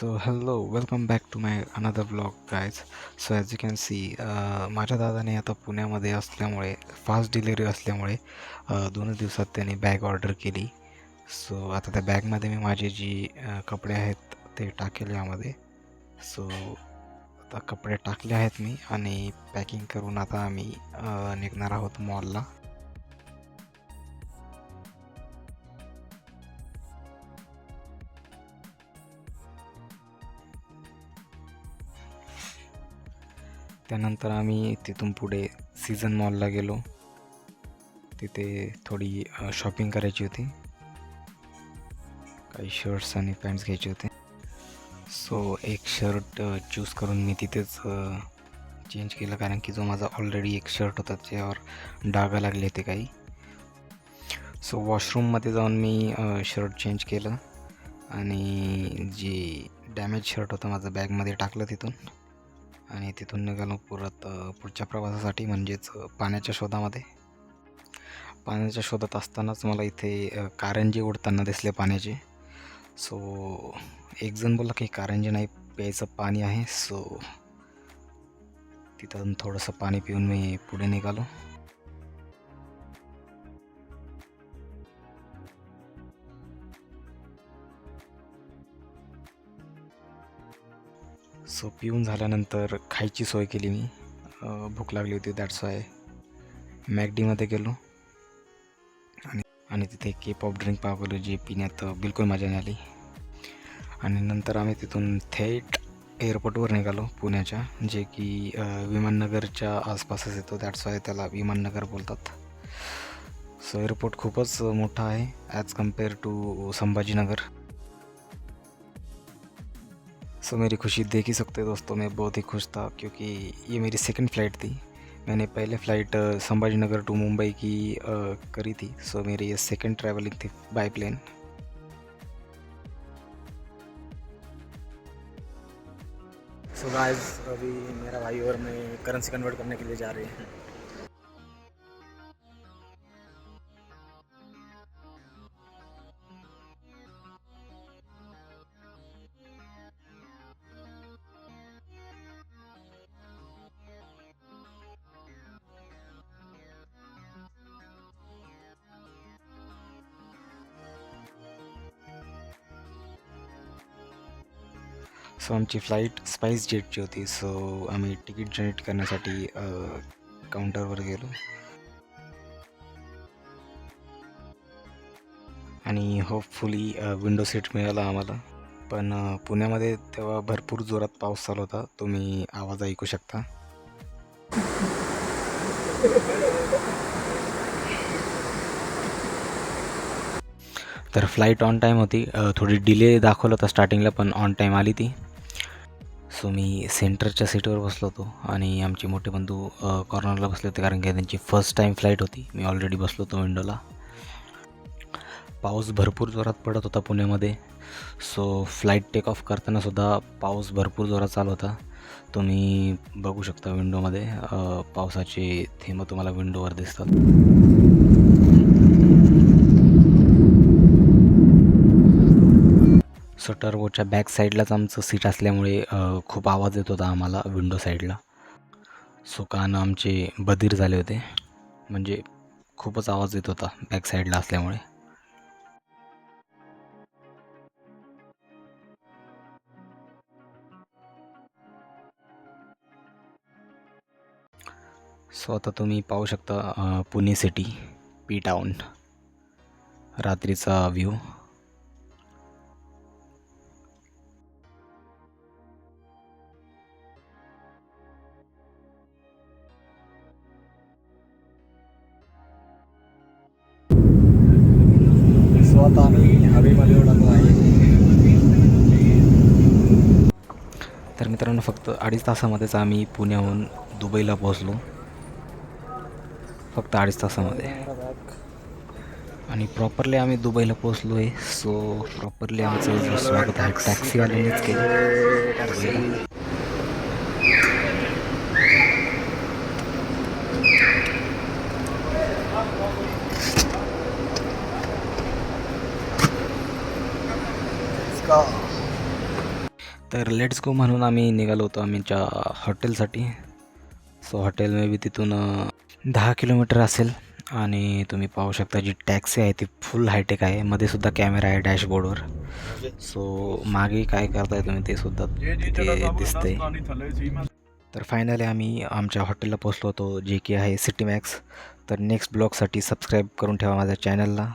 So hello, welcome back to my another vlog guys. So as you can see, माझ्या दादाने आता पुण्यामध्ये असल्यामुळे फास्ट डिलिव्हरी असल्यामुळे 2 दिवसात त्याने बॅग ऑर्डर केली. सो आता त्या बॅगमध्ये मी माझे जी कपडे आहेत ते टाकेल यामध्ये. सो आता कपडे टाकले आहेत मी आणि पॅकिंग करून आता आम्ही निघणार आहोत मॉलला. त्यानंतर आम्ही तिथून पुढे सीझन मॉलला गेलो. तिथे थोडी शॉपिंग करायची होती, काही शर्ट्स आणि पॅन्ट्स घ्यायचे होते. सो एक शर्ट चूज करून मी तिथेच चेंज केलं, कारण की जो माझा ऑलरेडी एक शर्ट होता त्यावर डाग लागले होते काही. सो वॉशरूममध्ये जाऊन मी शर्ट चेंज केलं आणि जी डॅमेज शर्ट होतं माझं बॅगमध्ये टाकलं तिथून, आणि तिथून निघालो परत पुढच्या प्रवासासाठी, म्हणजेच पाण्याच्या शोधामध्ये. पाण्याच्या शोधात असतानाच मला इथे कारंजे उडताना दिसले पाण्याचे. सो एक जण बोलला की कारंजे नाही, प्यायचं पाणी आहे. सो तिथून थोडंसं पाणी पिऊन मी पुढे निघालो. सो पिऊन झाल्यानंतर खायची सोय केली मी. भूक लागली होती, दॅट्स वाय मॅकडीमध्ये गेलो आणि तिथे केप ऑफ ड्रिंक मागवलं, जे पिण्यात बिलकुल मजा नाही आली. आणि नंतर आम्ही तिथून थेट एअरपोर्टवर निघालो पुण्याच्या, जे की विमाननगरच्या आसपासच येतो, दॅट्स वाय त्याला विमाननगर बोलतात. सो एअरपोर्ट खूपच मोठा आहे as compare to Sambhajinagar. So मेरी खुशी देख ही सकते दोस्तों, मैं बहुत ही खुश था क्योंकि ये मेरी सेकंड फ़्लाइट थी. मैंने पहले फ़्लाइट संभाजीनगर टू मुंबई की करी थी. सो मेरी ये सेकंड ट्रैवलिंग थी बाय प्लेन. सो गाइस, अभी मेरा भाई और मैं करेंसी कन्वर्ट करने के लिए जा रहे हैं. सो आमची फ्लाईट स्पाइस जेटची होती. सो आम्ही तिकीट जनरेट करण्यासाठी काउंटरवर गेलो आणि होपफुली विंडो सीट मिळाला आम्हाला. पण पुण्यामध्ये तेव्हा भरपूर जोरात पाऊस चालू होता, तुम्ही आवाज ऐकू शकता. तर फ्लाईट ऑन टाईम होती. थोडी डिले दाखवलं होतं स्टार्टिंगला, पण ऑन टाईम आली ती. सो मी सेंटरच्या सीटवर बसलो होतो आणि आमचे मोठे बंधू कॉर्नरला बसले होते, कारण की त्यांची फर्स्ट टाईम फ्लाईट होती. मी ऑलरेडी बसलो होतो विंडोला. पाऊस भरपूर जोरात पडत होता पुण्यामध्ये. सो फ्लाईट टेक ऑफ करतानासुद्धा पाऊस भरपूर जोरात चालू होता. तुम्ही बघू शकता विंडोमध्ये पावसाचे थेंब तुम्हाला विंडोवर दिसतात. सो टर्बोच्या बॅक साईडलाच आमचं सीट असल्यामुळे खूप आवाज येत होता आम्हाला विंडो साईडला. सो कान आमचे बधीर झाले होते, म्हणजे खूपच आवाज येत होता बॅक साईडला असल्यामुळे. सो आता तुम्ही पाहू शकता पुणे सिटी, पी टाऊन, रात्रीचा व्ह्यू. सो आता आम्ही हवेमध्ये उडालो आहे. तर मित्रांनो, फक्त 2.5 तासामध्येच आम्ही पुण्याहून दुबईला पोहोचलो, फक्त 2.5 तासामध्ये. आणि प्रॉपरली आम्ही दुबईला पोहोचलो आहे. सो प्रॉपरली आमचं जो स्वागत आहे टॅक्सीवाल्यानेच केलं दुबईला. तर लेट्स गो म्हणून आम्ही निघालो होतो आमच्या हॉटेलसाठी. सो हॉटेल मे बी तिथून 10 किलोमीटर असेल. आणि तुम्ही पाहू शकता जी टॅक्सी आहे ती फुल हायटेक आहे. मध्ये सुद्धा कॅमेरा आहे डॅशबोर्डवर. सो मागे काय करताय तुम्ही ते सुद्धा तिथे दिसतंय. तर फायनली आम्ही आमच्या हॉटेलला पोचलो होतो, जे की आहे सिटी मॅक्स. तर नेक्स्ट ब्लॉगसाठी सबस्क्राईब करून ठेवा माझ्या चॅनलला.